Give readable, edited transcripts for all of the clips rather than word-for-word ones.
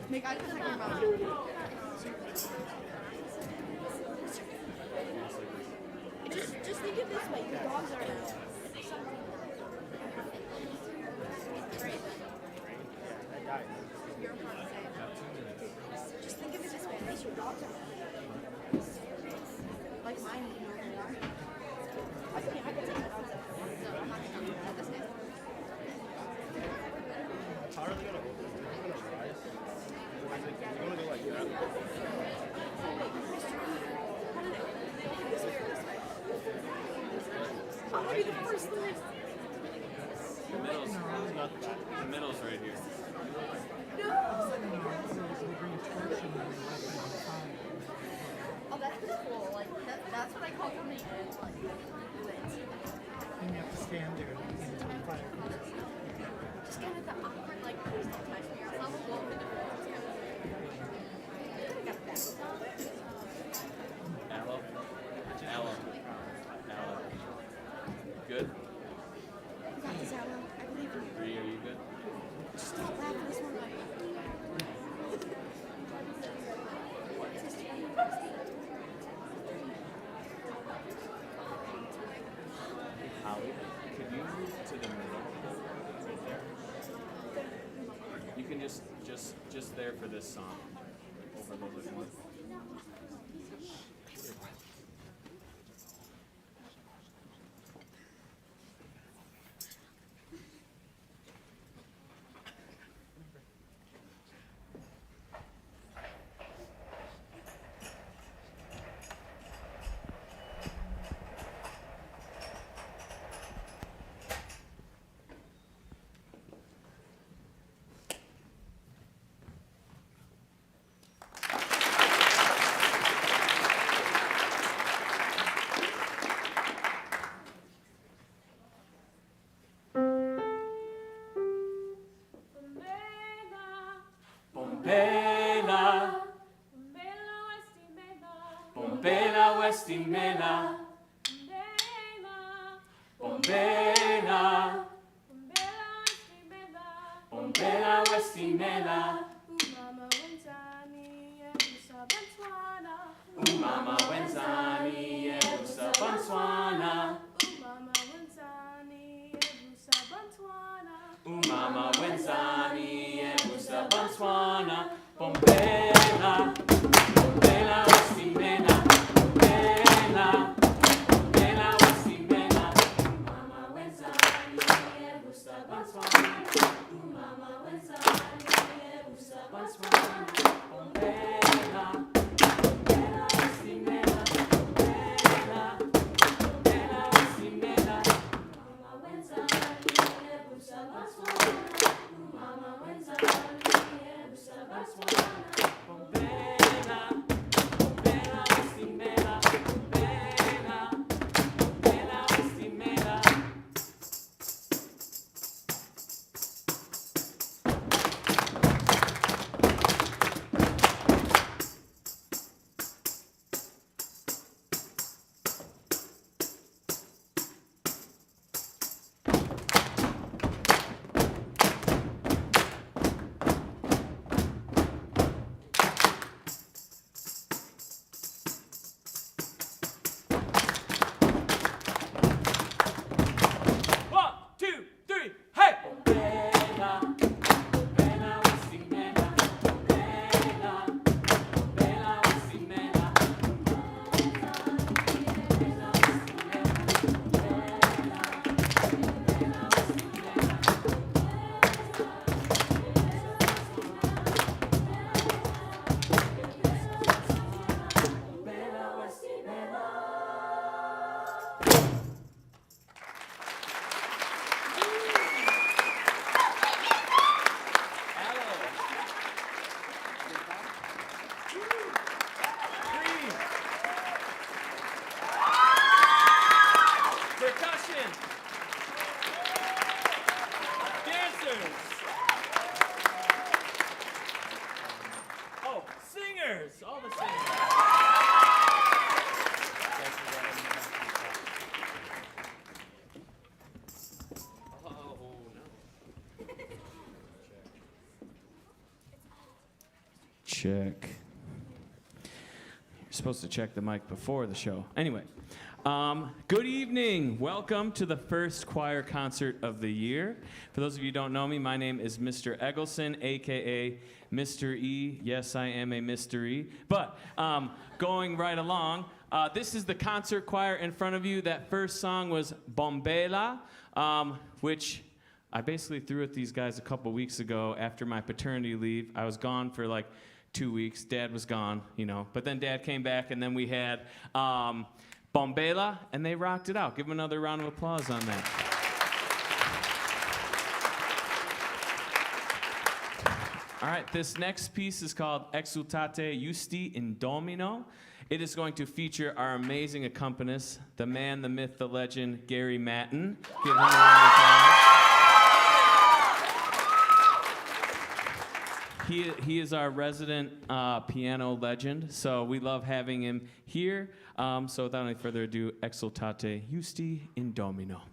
Make eye contact with your mom. Just think of this way. Your dogs are out. Just think of it this way. At least your dogs are out. Like mine, you know where they are. I can take my dogs out. So I'm not going to do that this day. How are they going to hold this? Are they going to rise? You want to go like that? I'm going to be the first one. The middle's not bad. The middle's right here. No! Oh, that's pretty cool. Like, that's what I call coming in. Like, And you have to stand there until the fire comes. just kind of the awkward, like, please don't touch me or else I will go over the door. Aloe. Aloe. Aloe. Good? You got this, Aloe. I believe in you. Bree, are you good? Just don't laugh at this one. Holly, could you move to the middle? Right there. You can just there for this song. Over a little bit more. Pompela, Pompela, Westimela, Pompela, Pompela, Westimela, Umama wenzani yebusa bantwana, Umama wenzani yebusa bantwana, Pompela, Pompela, Westimela, Pompela, Pompela, Westimela, Umama wenzani yebusa bantwana, Umama wenzani yebusa bantwana, Pompela, Pompela, Westimela, Pompela, Pompela, Westimela, Umama wenzani yebusa bantwana, Umama wenzani yebusa bantwana, Pompela, Pompela, Westimela, Pompela, Pompela, Westimela. Oh, singers! All the singers. Oh, no. Check. You're supposed to check the mic before the show. Anyway, good evening. Welcome to the first choir concert of the year. For those of you who don't know me, my name is Mr. Eggleston, a.k.a. Mr. E. Yes, I am a mystery. But going right along, this is the concert choir in front of you. That first song was Bombela, which I basically threw at these guys a couple weeks ago after my paternity leave. I was gone for like 2 weeks. Dad was gone, you know. But then Dad came back, and then we had Bombela, and they rocked it out. Give them another round of applause on that. All right, this next piece is called Exultate Justi in Domino. It is going to feature our amazing accompanist, the man, the myth, the legend, Gary Matten. Give him a round of applause. He is our resident piano legend, so we love having him here. So without any further ado, Exultate Justi in Domino.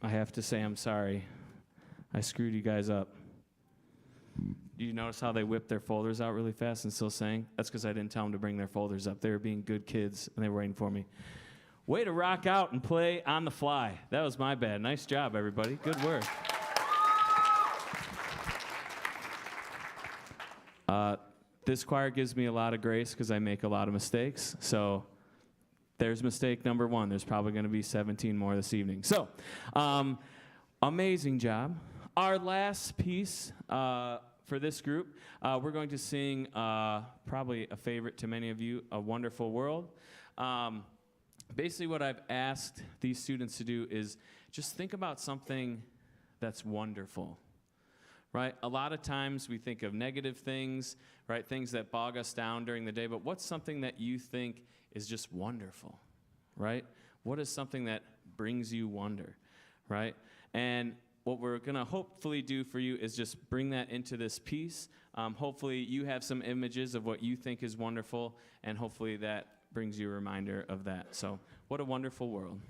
I have to say I'm sorry. I screwed you guys up. Do you notice how they whipped their folders out really fast and still sang? That's because I didn't tell them to bring their folders up. They were being good kids, and they were waiting for me. Way to rock out and play on the fly. That was my bad. Nice job, everybody. Good work. This choir gives me a lot of grace because I make a lot of mistakes. So there's mistake number one. There's probably going to be 17 more this evening. So, amazing job. Our last piece for this group, we're going to sing probably a favorite to many of you, A Wonderful World. basically what I've asked these students to do is just think about something that's wonderful, right? A lot of times we think of negative things, right? Things that bog us down during the day, but what's something that you think is just wonderful, right? What is something that brings you wonder, right? And what we're going to hopefully do for you is just bring that into this piece. Hopefully you have some images of what you think is wonderful, and hopefully that brings you a reminder of that. So, what a wonderful world.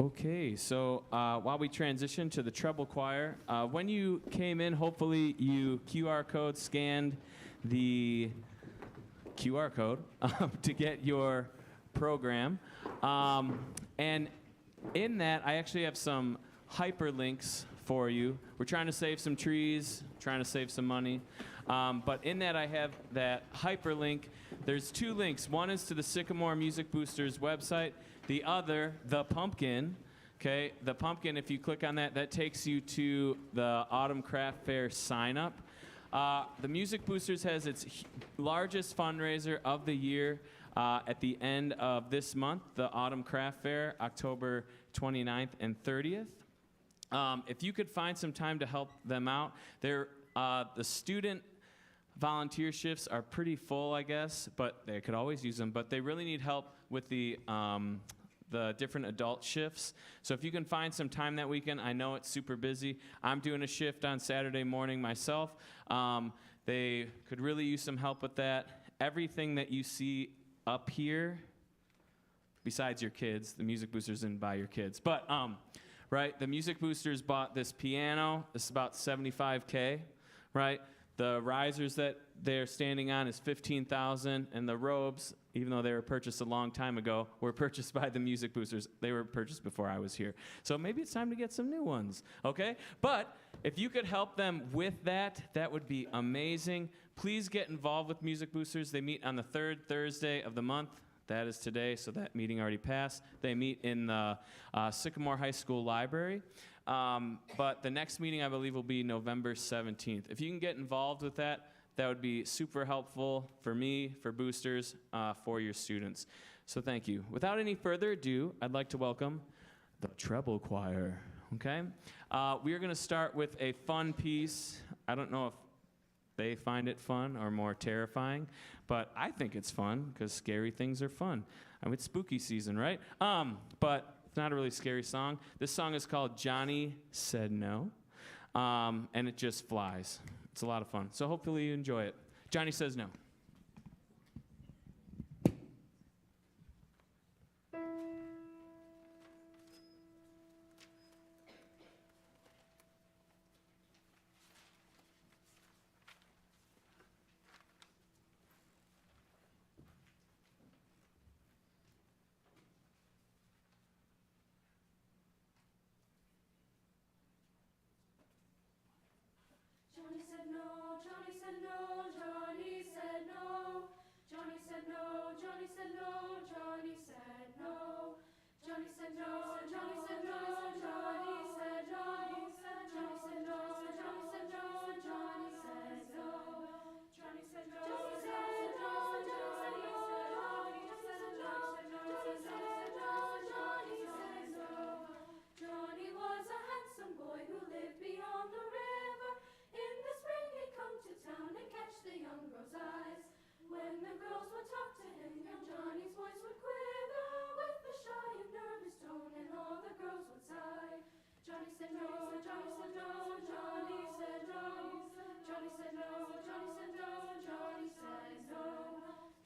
Okay, so while we transition to the treble choir, when you came in, hopefully you QR code scanned the QR code to get your program. And in that, I actually have some hyperlinks for you. We're trying to save some trees, trying to save some money. But in that, I have that hyperlink. There's two links. One is to the Sycamore Music Boosters website. The other, the Pumpkin, okay? The Pumpkin, if you click on that, that takes you to the Autumn Craft Fair sign-up. The Music Boosters has its largest fundraiser of the year at the end of this month, the Autumn Craft Fair, October 29th and 30th. If you could find some time to help them out, the student volunteer shifts are pretty full, I guess, but they could always use them. But they really need help with the different adult shifts. So if you can find some time that weekend, I know it's super busy. I'm doing a shift on Saturday morning myself. They could really use some help with that. Everything that you see up here besides your kids. The Music Boosters didn't buy your kids. But, right, the Music Boosters bought this piano. This is about $75K, right? The risers that they're standing on is $15,000, and the robes, even though they were purchased a long time ago, were purchased by the Music Boosters. They were purchased before I was here. So maybe it's time to get some new ones, okay? But if you could help them with that, that would be amazing. Please get involved with Music Boosters. They meet on the third Thursday of the month. That is today, so that meeting already passed. They meet in the Sycamore High School library. But the next meeting, I believe, will be November 17th. If you can get involved with that, that would be super helpful for me, for boosters, for your students. So thank you. Without any further ado, I'd like to welcome the treble choir, okay? We are going to start with a fun piece. I don't know if they find it fun or more terrifying, but I think it's fun because scary things are fun. I mean, it's spooky season, right? But it's not a really scary song. This song is called Johnny Said No, and it just flies. It's a lot of fun. So hopefully you enjoy it. Johnny Says No. Johnny said no, Johnny said no, Johnny said no. Johnny said no, Johnny said no, Johnny said no. Johnny said no, Johnny said no, Johnny said no. Johnny said no, Johnny said no, Johnny said no. Johnny said no, Johnny said no, Johnny said no. Johnny said no, Johnny said no. Johnny was a handsome boy who lived beyond the river. In the spring he'd come to town and catch the young girls' eyes. When the girls would talk to him, young Johnny's voice would quiver with a shy and nervous tone, and all the girls would sigh. Johnny said no, Johnny said no, Johnny said no. Johnny said no, Johnny said no, Johnny said no.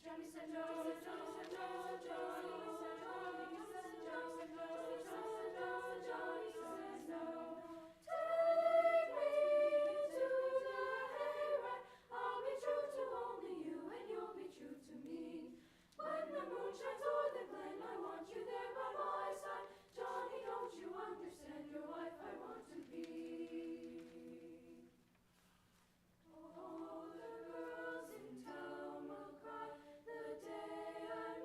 Johnny said no, Johnny said no, Johnny said no. Johnny said no, Johnny said no, Johnny said no. Take me to the hayride. I'll be true to only you, and you'll be true to me. When the moon shines o'er the glen, I want you there by my side. Johnny, don't you understand? Your wife I want to be. All the girls in town will cry the day I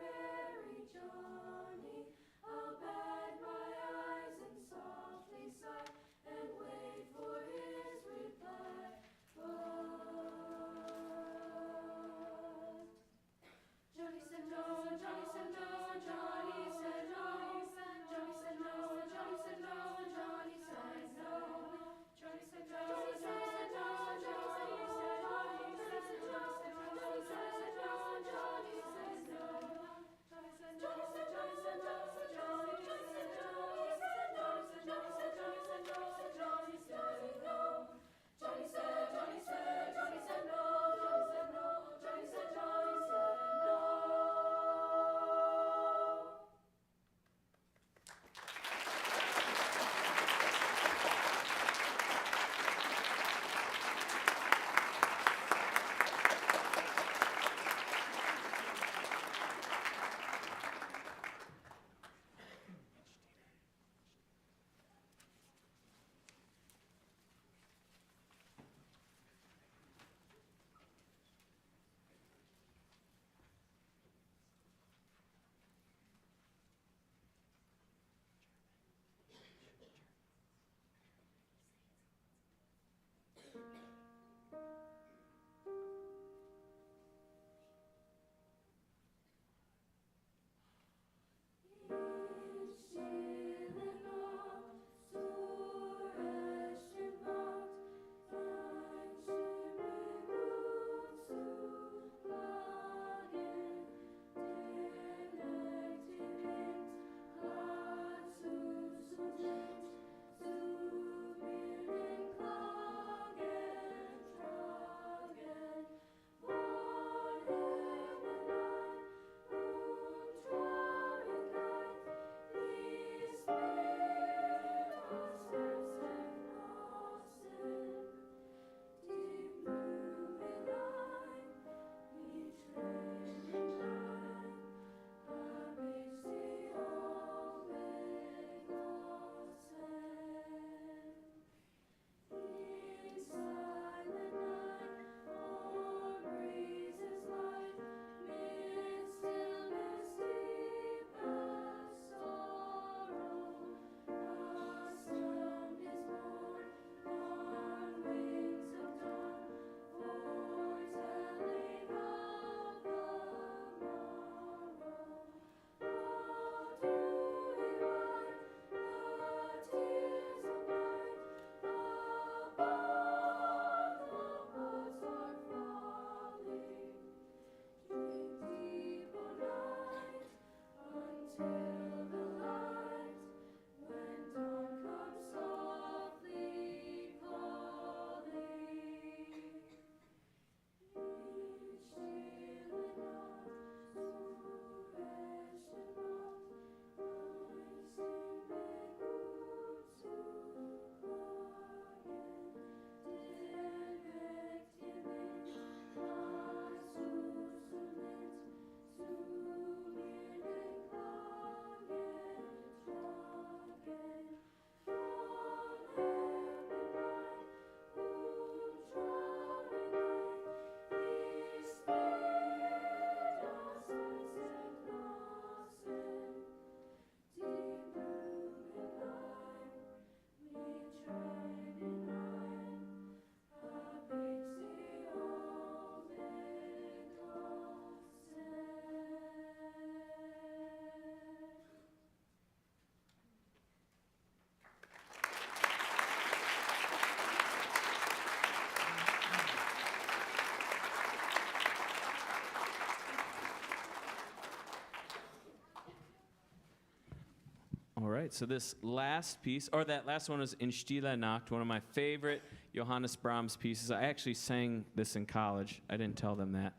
All right, so this last piece, or that last one was In Stille Nacht, one of my favorite Johannes Brahms pieces. I actually sang this in college. I didn't tell them that.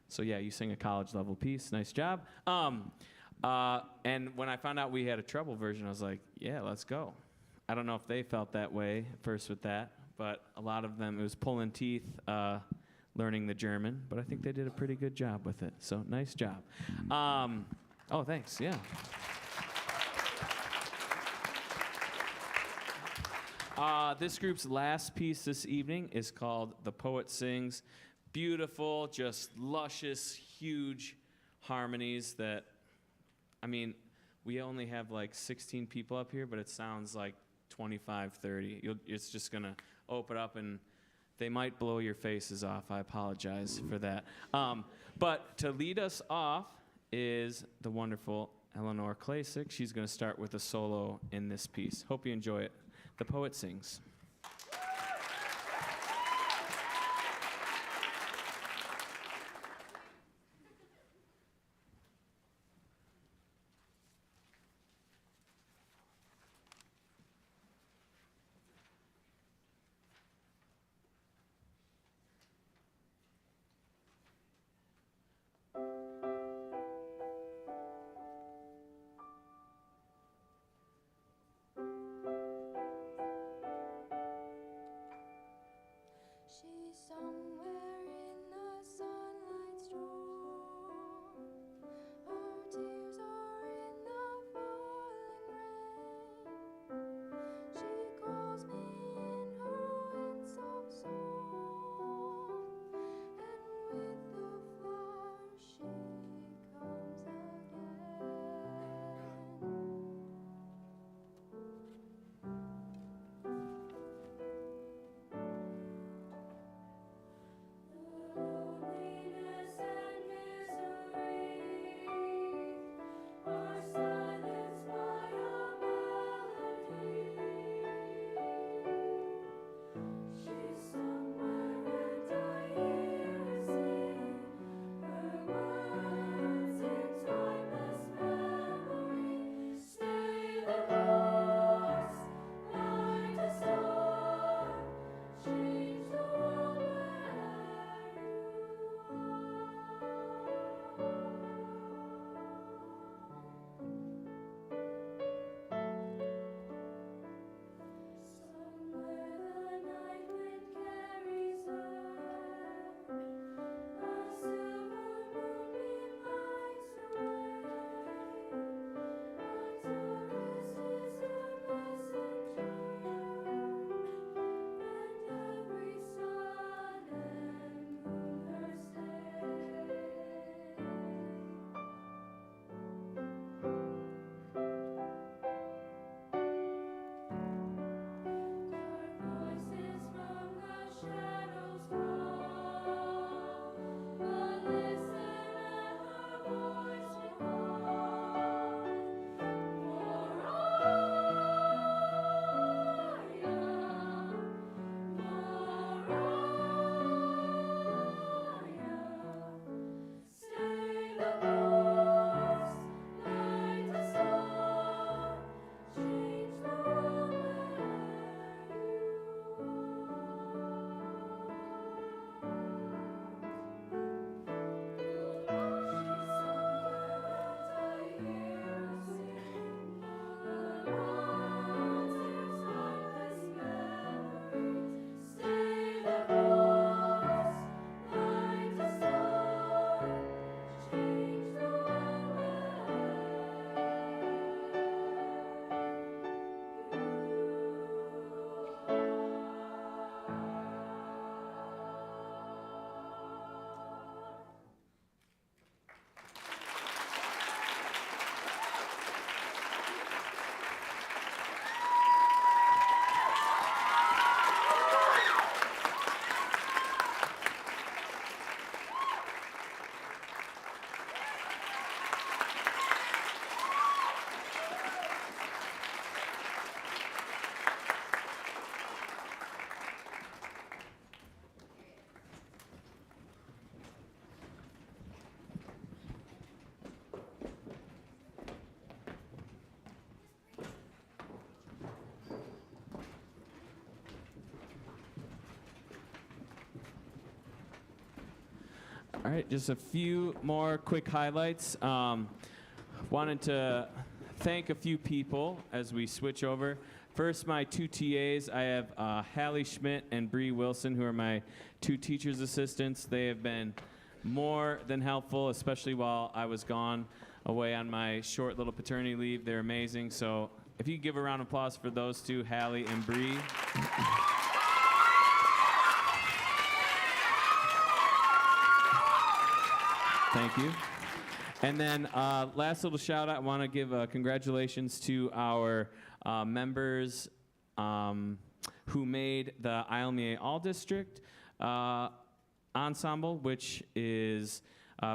So yeah, you sing a college-level piece. Nice job. And when I found out we had a treble version, I was like, yeah, let's go. I don't know if they felt that way first with that, but a lot of them, it was pulling teeth learning the German, but I think they did a pretty good job with it. So nice job. Oh, thanks, yeah. This group's last piece this evening is called The Poet Sings. Beautiful, just luscious, huge harmonies that, I mean, we only have like 16 people up here, but it sounds like 25, 30. It's just going to open up and they might blow your faces off. I apologize for that. But to lead us off is the wonderful Eleanor Klasik. She's going to start with a solo in this piece. Hope you enjoy it. The Poet Sings. All right, just a few more quick highlights. Wanted to thank a few people as we switch over. First, my two TAs. I have Hallie Schmidt and Bree Wilson, who are my two teacher's assistants. They have been more than helpful, especially while I was gone away on my short little paternity leave. They're amazing. So if you could give a round of applause for those two, Hallie and Bree. Thank you. And then last little shout out, I want to give congratulations to our members who made the ILMEA All District ensemble, which is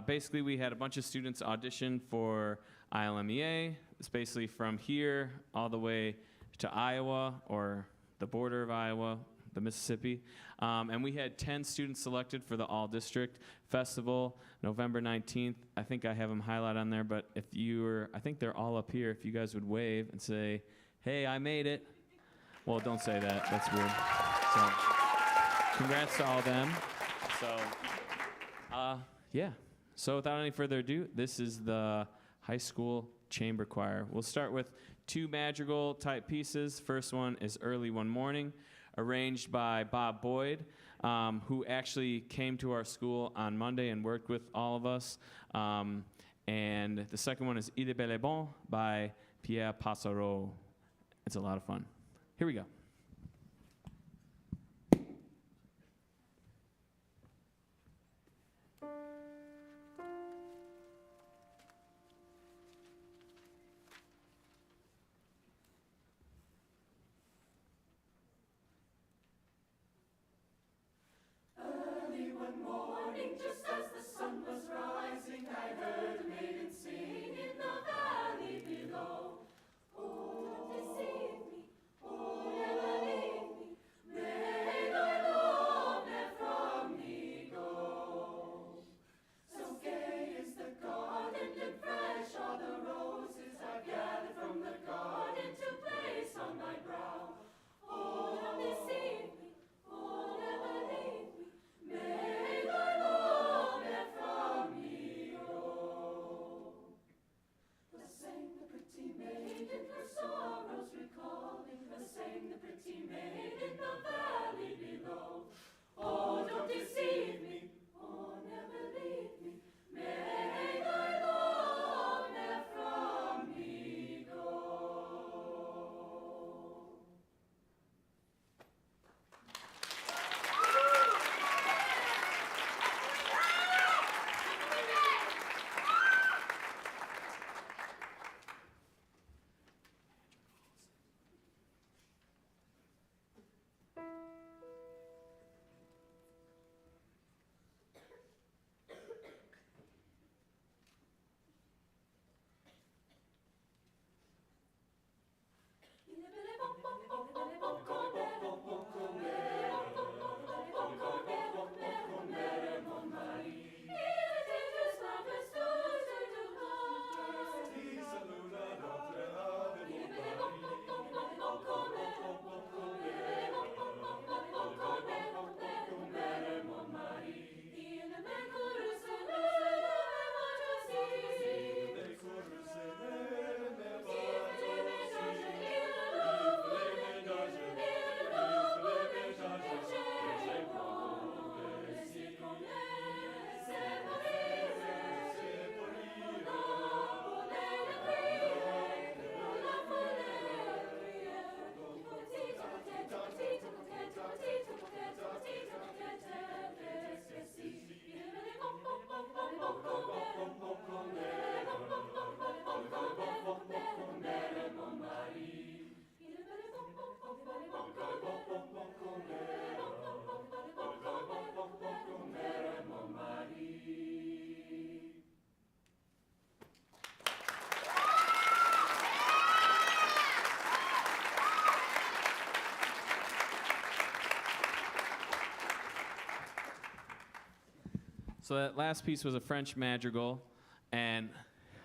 basically we had a bunch of students audition for ILMEA. It's basically from here all the way to Iowa or the border of Iowa, the Mississippi. And we had 10 students selected for the All District Festival, November 19th. I think I have them highlighted on there, but if you were, I think they're all up here. If you guys would wave and say, hey, I made it. Well, don't say that. That's weird. So, congrats to all of them. So, yeah. So without any further ado, this is the high school chamber choir. We'll start with two madrigal type pieces. First one is Early One Morning, arranged by Bob Boyd, who actually came to our school on Monday and worked with all of us. And the second one is Il est bel et bon by Pierre Passaro. It's a lot of fun. Here we go. Early one morning, just as the sun was rising, I heard a maiden sing in the valley below. Oh, don't deceive me, oh, never leave me. May thy love ne'er from me go. So gay is the garden, and fresh are the roses I gathered from the garden to place on my brow. Oh, don't deceive me, oh, never leave me. May thy love ne'er from me go. Thus sang the pretty maiden, her sorrows recalling. Thus sang the pretty maid in the valley below. Oh, don't deceive me, oh, never leave me. May thy love ne'er from me go. So that last piece was a French madrigal, and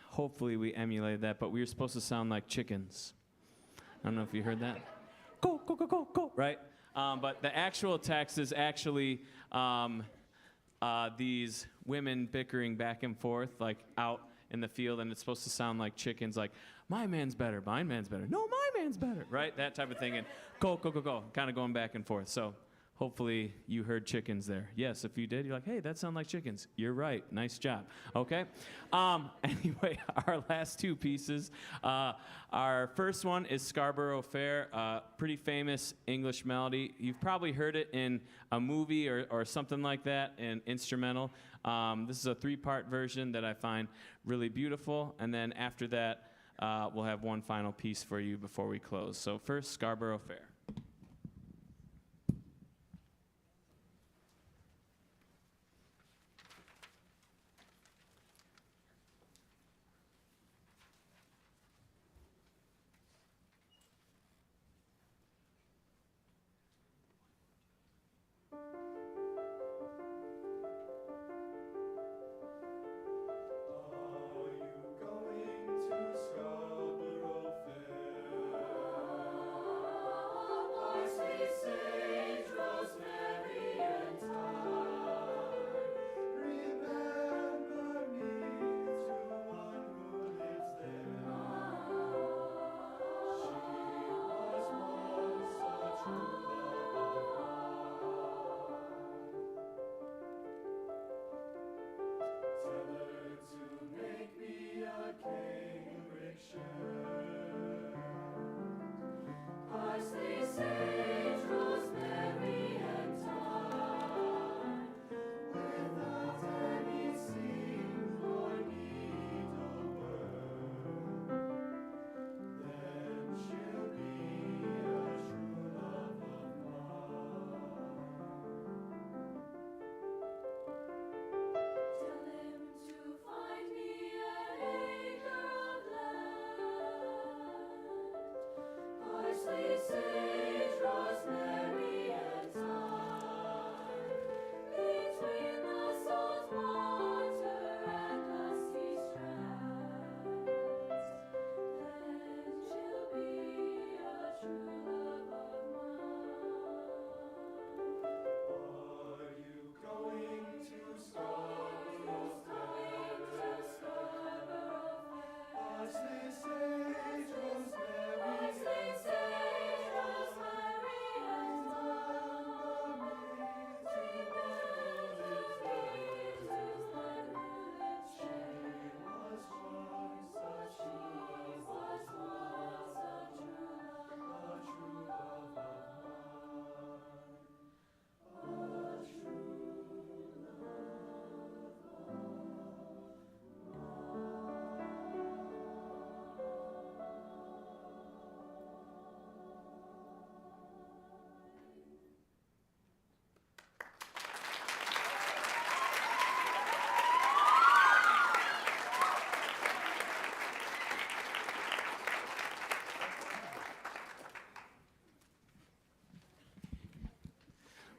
hopefully we emulated that, but we were supposed to sound like chickens. I don't know if you heard that. Go, go, go, go, go, right? But the actual text is actually these women bickering back and forth, like out in the field, and it's supposed to sound like chickens, like, my man's better, my man's better, no, my man's better, right? That type of thing, and go, go, go, go, kind of going back and forth. So hopefully you heard chickens there. Yes, if you did, you're like, hey, that sounds like chickens. You're right. Nice job. Okay? Anyway, our last two pieces. Our first one is Scarborough Fair, pretty famous English melody. You've probably heard it in a movie or something like that, an instrumental. This is a 3-part version that I find really beautiful. And then after that, we'll have one final piece for you before we close. So first, Scarborough Fair.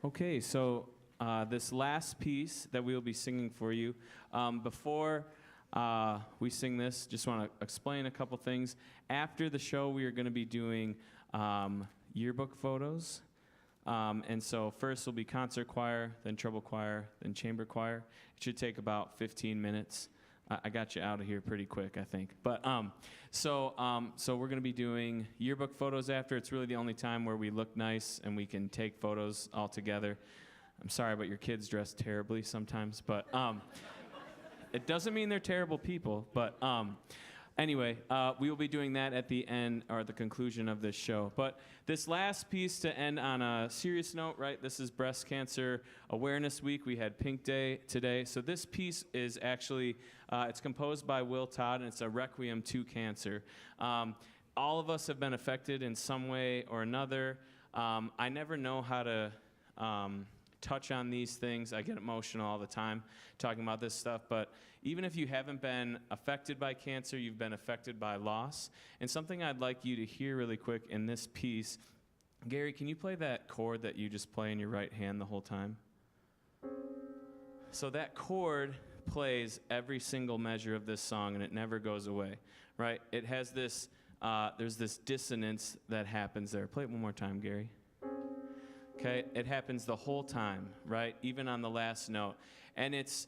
Okay, so this last piece that we will be singing for you, before we sing this, just want to explain a couple things. After the show, we are going to be doing yearbook photos. And so first will be concert choir, then treble choir, then chamber choir. It should take about 15 minutes. I got you out of here pretty quick, I think. But so we're going to be doing yearbook photos after. It's really the only time where we look nice and we can take photos all together. I'm sorry, but your kids dress terribly sometimes. But it doesn't mean they're terrible people. But anyway, we will be doing that at the end or at the conclusion of this show. But this last piece to end on a serious note, right? This is Breast Cancer Awareness Week. We had Pink Day today. So this piece is actually, it's composed by Will Todd, and it's a requiem to cancer. All of us have been affected in some way or another. I never know how to touch on these things. I get emotional all the time talking about this stuff, but even if you haven't been affected by cancer, you've been affected by loss. And something I'd like you to hear really quick in this piece, Gary, can you play that chord that you just play in your right hand the whole time? So that chord plays every single measure of this song, and it never goes away, right? It has this, there's this dissonance that happens there. Play it one more time, Gary. okay? It happens the whole time, right? Even on the last note. And it's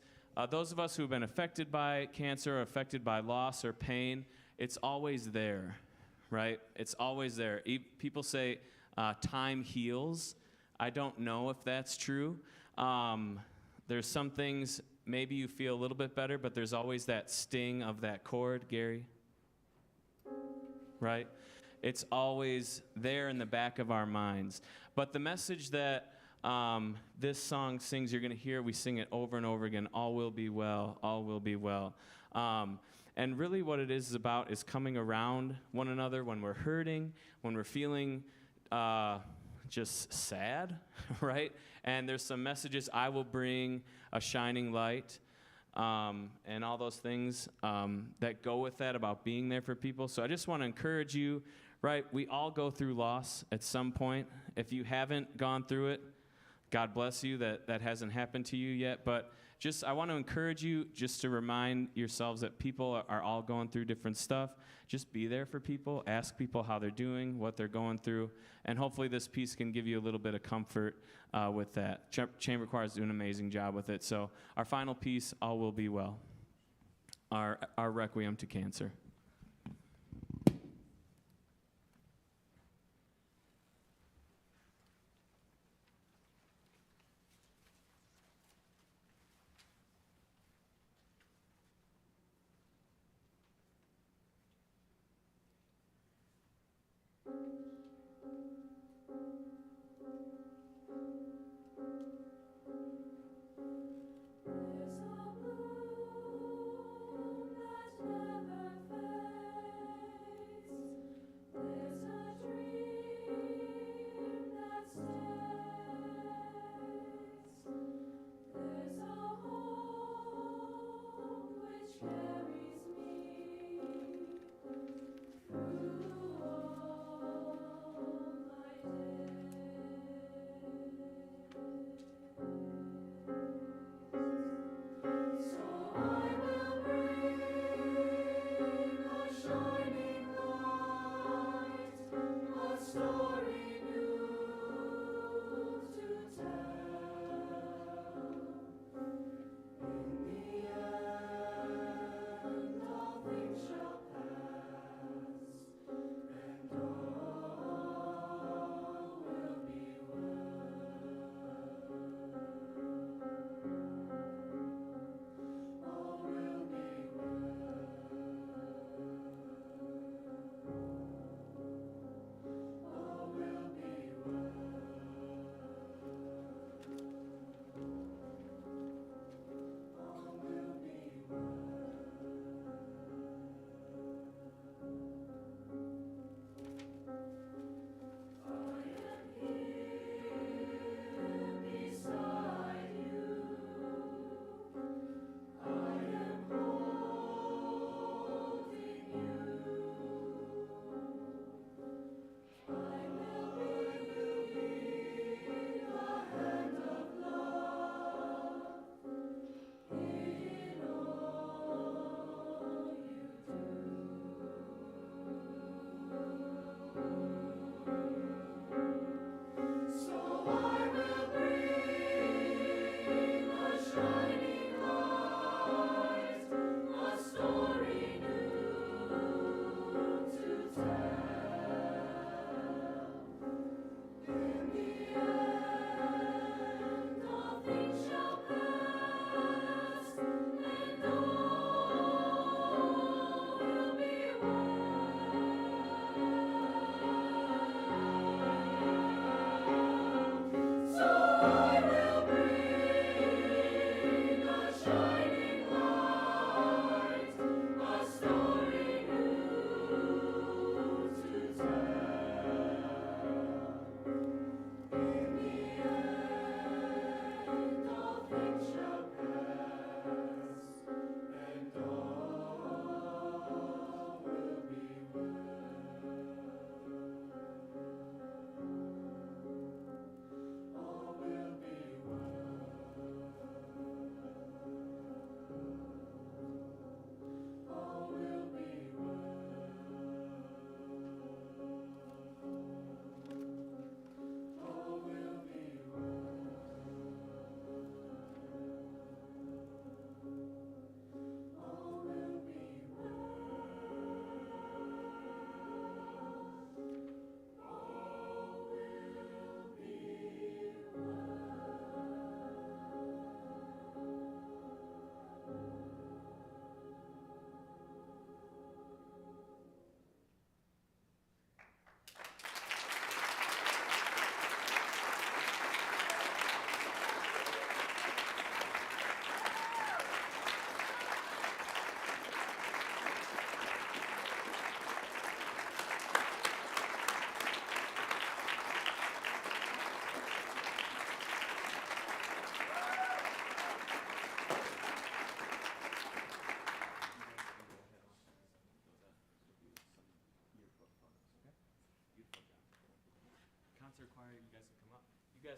those of us who have been affected by cancer or affected by loss or pain, it's always there, right? It's always there. People say time heals. I don't know if that's true. There's some things, maybe you feel a little bit better, but there's always that sting of that cord, Gary, right? It's always there in the back of our minds. But the message that this song sings, you're going to hear, we sing it over and over again, all will be well, all will be well. And really what it is about is coming around one another when we're hurting, when we're feeling just sad, right? And there's some messages, I will bring a shining light, and all those things that go with that about being there for people. So I just want to encourage you, right? We all go through loss at some point. If you haven't gone through it, God bless you that hasn't happened to you yet. But just I want to encourage you just to remind yourselves that people are all going through different stuff. Just be there for people. Ask people how they're doing, what they're going through. And hopefully this piece can give you a little bit of comfort with that. Chamber Choir is doing an amazing job with it. So our final piece, All Will Be Well, our Requiem to Cancer. Through all my days.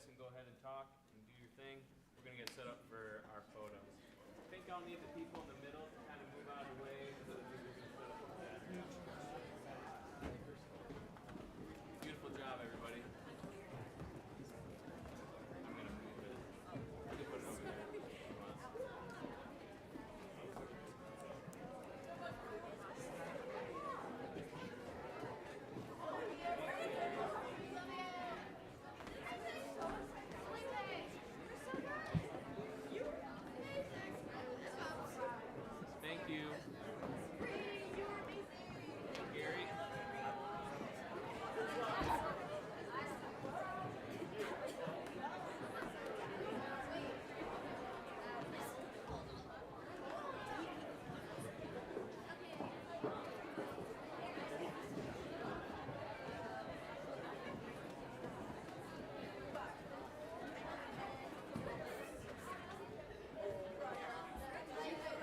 guys can go ahead and talk and do your thing. We're going to get set up for our photos. I think I'll need the people in the middle to